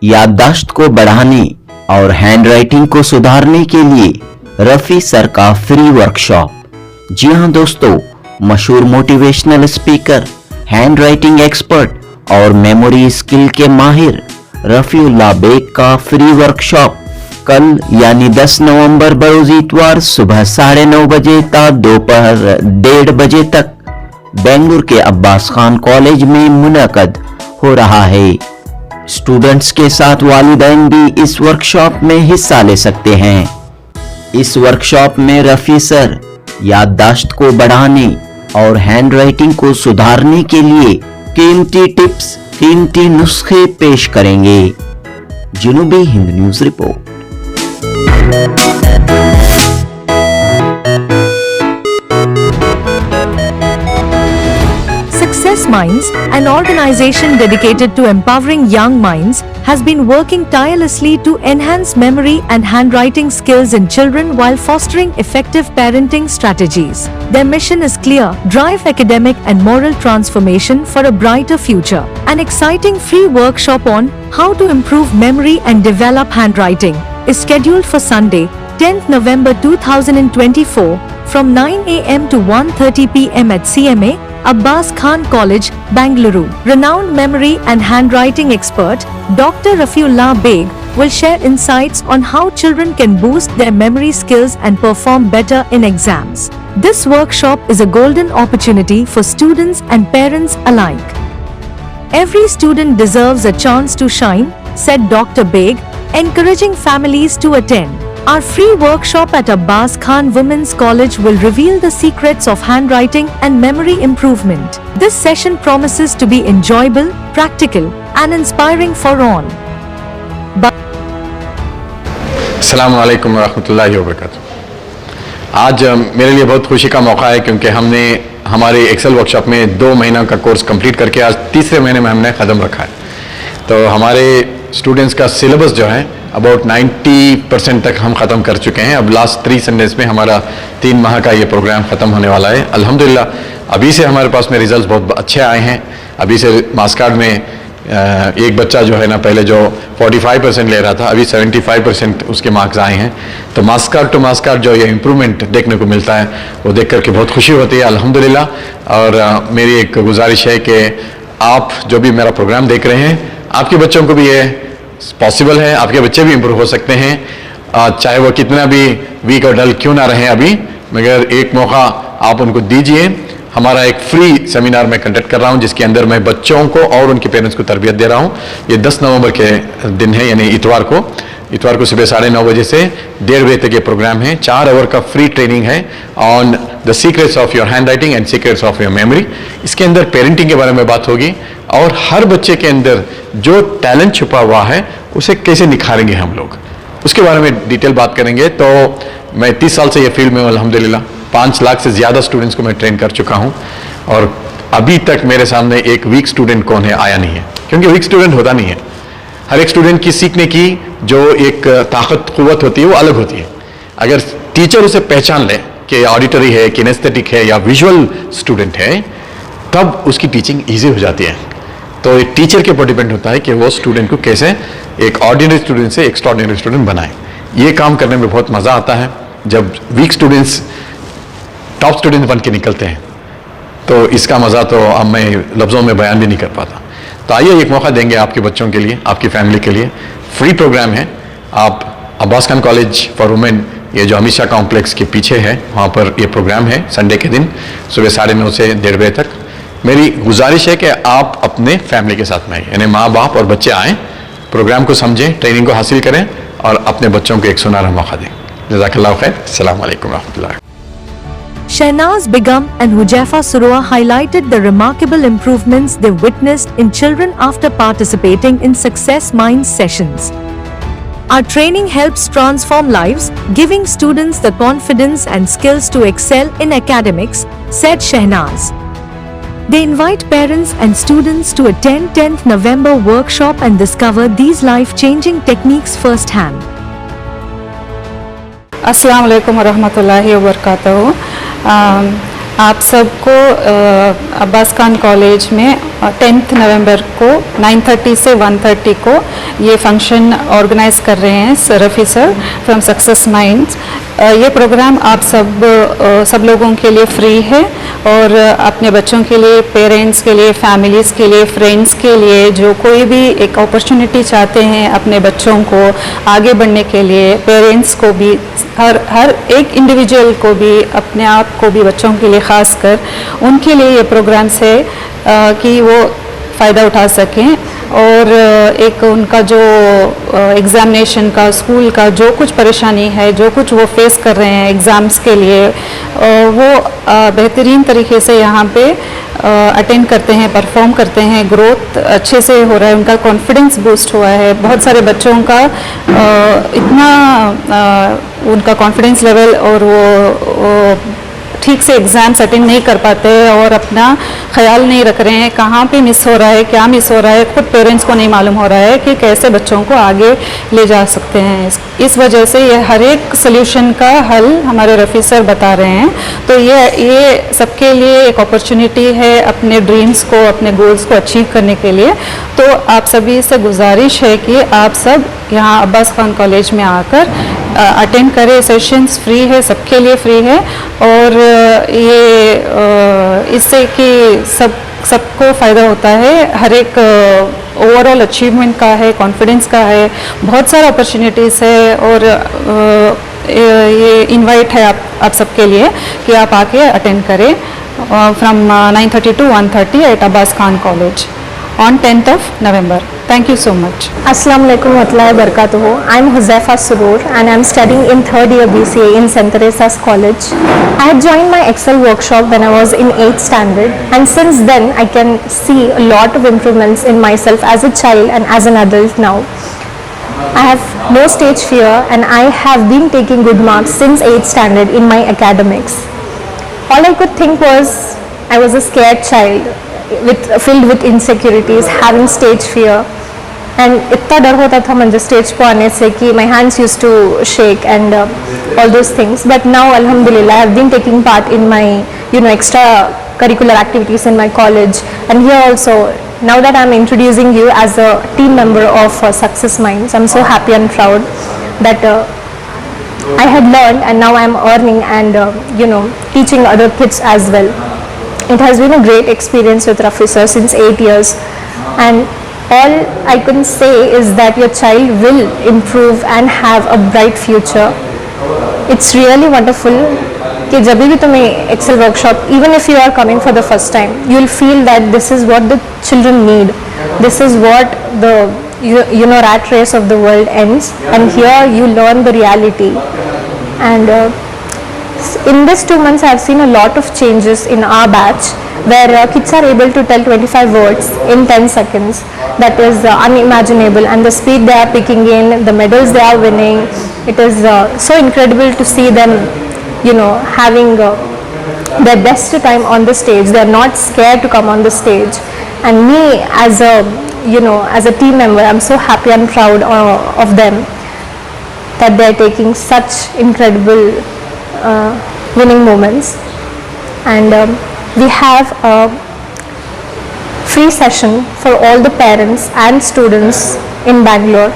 याददाश्त को बढ़ाने और हैंडराइटिंग को सुधारने के लिए रफी सर का फ्री वर्कशॉप। जी हाँ दोस्तों, मशहूर मोटिवेशनल स्पीकर, हैंडराइटिंग एक्सपर्ट और मेमोरी स्किल के माहिर रफीउल्लाह बेग का फ्री वर्कशॉप कल यानी 10 नवंबर बरोज इतवार सुबह 9:30 बजे तक दोपहर 1:30 बजे तक बेंगलुरु के अब्बास खान कॉलेज में मुनक़द हो रहा है। स्टूडेंट्स के साथ वालिदैन भी इस वर्कशॉप में हिस्सा ले सकते हैं। इस वर्कशॉप में रफी सर याददाश्त को बढ़ाने और हैंडराइटिंग को सुधारने के लिए कीमती टिप्स, कीमती नुस्खे पेश करेंगे। जनूबी हिंद news report. Success Minds, an organization dedicated to empowering young minds, has been working tirelessly to enhance memory and handwriting skills in children while fostering effective parenting strategies. Their mission is clear: drive academic and moral transformation for a brighter future. An exciting free workshop on how to improve memory and develop handwriting is scheduled for Sunday, 10th November 2024 from 9 a.m. to 1:30 p.m. at CMA, Abbas Khan College, Bangalore. Renowned memory and handwriting expert Dr. Rafiullah Beg will share insights on how children can boost their memory skills and perform better in exams. This workshop is a golden opportunity for students and parents alike. Every student deserves a chance to shine, said Dr. Beg, encouraging families to attend. Our free workshop at Abbas Khan Women's College will reveal the secrets of handwriting and memory improvement. This session promises to be enjoyable, practical, and inspiring for all. अस्सलामु अलैकुम रहमतुल्लाहि व बरकातुहू। आज मेरे लिए बहुत खुशी का मौका है क्योंकि हमने हमारे एक्सेल वर्कशॉप में 2 महीना का कोर्स कंप्लीट करके आज तीसरे महीने में हमने ख़त्म रखा है। तो हमारे स्टूडेंट्स का सिलेबस जो है अबाउट 90% तक हम ख़त्म कर चुके हैं। अब लास्ट 3 संडेज में हमारा 3 माह का ये प्रोग्राम ख़त्म होने वाला है। अल्हम्दुलिल्लाह अभी से हमारे पास में रिजल्ट्स बहुत अच्छे आए हैं। अभी से मार्क्स कार्ड में एक बच्चा जो है ना, पहले जो 45% ले रहा था, अभी 75% उसके मार्क्स आए हैं। तो marks card two marks card जो ये इम्प्रूवमेंट देखने को मिलता है वो देख करके बहुत खुशी होती है अल्हम्दुलिल्लाह। और मेरी एक गुजारिश है कि आप जो भी मेरा प्रोग्राम देख रहे हैं, आपके बच्चों को भी ये पॉसिबल है, आपके बच्चे भी इम्प्रूव हो सकते हैं, चाहे वो कितना भी वीक और डल क्यों ना रहे अभी, मगर एक मौका आप उनको दीजिए। हमारा एक फ्री सेमिनार मैं कंडक्ट कर रहा हूं जिसके अंदर मैं बच्चों को और उनके पेरेंट्स को तरबियत दे रहा हूं। ये 10 नवंबर के दिन है, यानी इतवार को सुबह 9:30 बजे से 1:30 बजे तक ये प्रोग्राम है। 4 आवर का फ्री ट्रेनिंग है on the secrets of your hand writing and secrets of your memory. इसके अंदर पेरेंटिंग के बारे में बात होगी और हर बच्चे के अंदर जो टैलेंट छुपा हुआ है उसे कैसे निखारेंगे हम लोग, उसके बारे में डिटेल बात करेंगे। तो मैं 30 साल से ये फील्ड में हूँ अल्हम्दुलिल्लाह। 5 लाख से ज़्यादा स्टूडेंट्स को मैं ट्रेन कर चुका हूँ और अभी तक मेरे सामने एक वीक स्टूडेंट कौन है आया नहीं है, क्योंकि वीक स्टूडेंट होता नहीं है। हर एक स्टूडेंट की सीखने की जो एक ताकत कुव्वत होती है वो अलग होती है। अगर टीचर उसे पहचान ले कि ऑडिटरी है, किनेस्थेटिक है या विजुअल स्टूडेंट है, तब उसकी टीचिंग ईजी हो जाती है। तो एक टीचर के ऊपर डिपेंड होता है कि वो स्टूडेंट को कैसे एक ऑर्डिनरी स्टूडेंट से एक्स्ट्राऑर्डिनरी स्टूडेंट बनाए। ये काम करने में बहुत मज़ा आता है जब वीक स्टूडेंट्स टॉप स्टूडेंट बन के निकलते हैं। तो इसका मज़ा तो अब मैं लफ्ज़ों में बयान भी नहीं कर पाता। तो आइए एक मौका देंगे आपके बच्चों के लिए, आपकी फैमिली के लिए। फ्री प्रोग्राम है। आप Abbas Khan college for women, ये जो अमित शाह कॉम्प्लेक्स के पीछे है, वहाँ पर ये प्रोग्राम है संडे के दिन सुबह 9:30 से 1:30 बजे तक। मेरी गुजारिश है कि आप अपने फैमिली के साथ में आए, यानी माँ बाप और बच्चे आएँ, प्रोग्राम को समझें, ट्रेनिंग को हासिल करें और अपने बच्चों को एक सुनहरा मौका दें। जज़ाकल्लाह खैर। अस्सलाम वालेकुम रहमतुल्लाह। Shahnaz Begum and Hujaifa Surua highlighted the remarkable improvements they witnessed in children after participating in Success Minds sessions. Our training helps transform lives, giving students the confidence and skills to excel in academics, said Shahnaz. They invite parents and students to attend 10th November workshop and discover these life-changing techniques firsthand. अस्सलाम वालेकुम रहमतुल्लाहि व बरकातहू। आप सबको Abbas Khan college में 10th नवंबर को 9:30 से 1:30 को ये फंक्शन ऑर्गेनाइज कर रहे हैं Rafi sir from success minds. ये प्रोग्राम आप सब लोगों के लिए फ्री है और अपने बच्चों के लिए, पेरेंट्स के लिए, फैमिलीज़ के लिए, फ्रेंड्स के लिए, जो कोई भी एक अपॉर्चुनिटी चाहते हैं अपने बच्चों को आगे बढ़ने के लिए, पेरेंट्स को भी, हर एक इंडिविजुअल को भी, अपने आप को भी, बच्चों के लिए ख़ास कर उनके लिए ये प्रोग्राम्स है कि वो फ़ायदा उठा सकें और एक उनका जो एग्ज़ामिनेशन का, स्कूल का जो कुछ परेशानी है, जो कुछ वो फेस कर रहे हैं एग्ज़ाम्स के लिए, वो बेहतरीन तरीके से यहाँ पे अटेंड करते हैं, परफॉर्म करते हैं, ग्रोथ अच्छे से हो रहा है, उनका कॉन्फिडेंस बूस्ट हुआ है। बहुत सारे बच्चों का इतना उनका कॉन्फिडेंस लेवल और वो ठीक से एग्ज़ाम्स अटेंड नहीं कर पाते और अपना ख्याल नहीं रख रहे हैं, कहाँ पे मिस हो रहा है, क्या मिस हो रहा है, खुद पेरेंट्स को नहीं मालूम हो रहा है कि कैसे बच्चों को आगे ले जा सकते हैं। इस वजह से ये हर एक सोल्यूशन का हल हमारे रफ़ी सर बता रहे हैं। तो ये सबके लिए एक अपॉर्चुनिटी है अपने ड्रीम्स को, अपने गोल्स को अचीव करने के लिए। तो आप सभी से गुजारिश है कि आप सब यहाँ अब्बास खान कॉलेज में आकर अटेंड करें। सेशंस फ्री है, सबके लिए फ्री है और ये इससे कि सबको फ़ायदा होता है, हर एक ओवरऑल अचीवमेंट का है, कॉन्फिडेंस का है, बहुत सारा अपॉर्चुनिटीज़ है और ये इनवाइट है आप सबके लिए कि आप आके अटेंड करें from 9:30 to 1:30 at Abbas Khan college on 10th of November. Thank you so much. Assalamu alaikum warahmatullahi wabarakatuh. I'm Huzaifa Surur and I'm studying in 3rd year BCA in St. Teresa's College. I had joined my Excel workshop when I was in 8th standard, and since then I can see a lot of improvements in myself as a child and as an adult now. I have no stage fear and I have been taking good marks since 8th standard in my academics. All I could think was I was a scared child filled with insecurities, having stage fear, and इतना डर होता था मुझे stage को आने से कि my hands used to shake and all those things. But now alhamdulillah I have been taking part in my extra curricular activities in my college, and here also now that I am introducing you as a team member of Success Minds, I am so happy and proud that I had learned and now I am earning and teaching other kids as well. It has been a great experience with Raffi sir since 8 years, and all I can say is that your child will improve and have a bright future. It's really wonderful कि जब भी तुम्हें Excel workshop, even if you are coming for the first time, you will feel that this is what the children need. This is what the rat race of the world ends, and here you learn the reality. And in these 2 months I have seen a lot of changes in our batch where kids are able to tell 25 words in 10 seconds. That is unimaginable, and the speed they are picking in, the medals they are winning, it is so incredible to see them having their best time on the stage. They are not scared to come on the stage, and me as a team member, I am so happy and proud of them that they are taking such incredible winning moments. And we have a free session for all the parents and students in Bangalore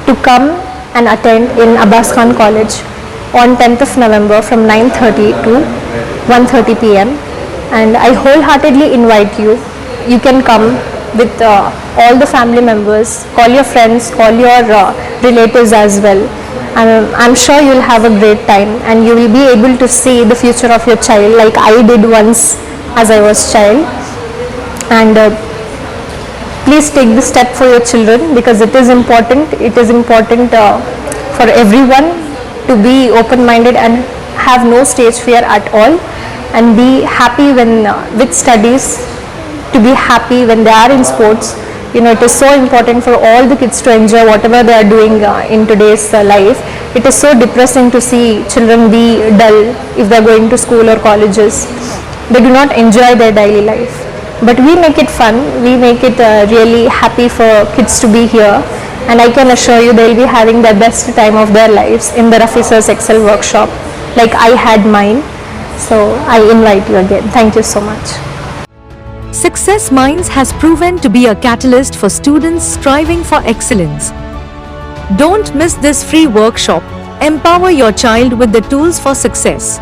to come and attend in Abbas Khan College on 10th of November from 9:30 to 1:30 p.m. and I wholeheartedly invite you. You can come with all the family members, call your friends, call your relatives as well. I'm sure you'll have a great time and you will be able to see the future of your child like I did once as I was child. And please take the step for your children because it is important. It is important for everyone to be open-minded and have no stage fear at all, and be happy when with studies, to be happy when they are in sports. It is so important for all the kids to enjoy whatever they are doing in today's life. It is so depressing to see children be dull if they are going to school or colleges. They do not enjoy their daily life. But we make it fun, we make it really happy for kids to be here, and I can assure you they will be having the best time of their lives in the Raffi Sir's Excel workshop like I had mine. So I invite you again. Thank you so much. Success Minds has proven to be a catalyst for students striving for excellence. Don't miss this free workshop. Empower your child with the tools for success.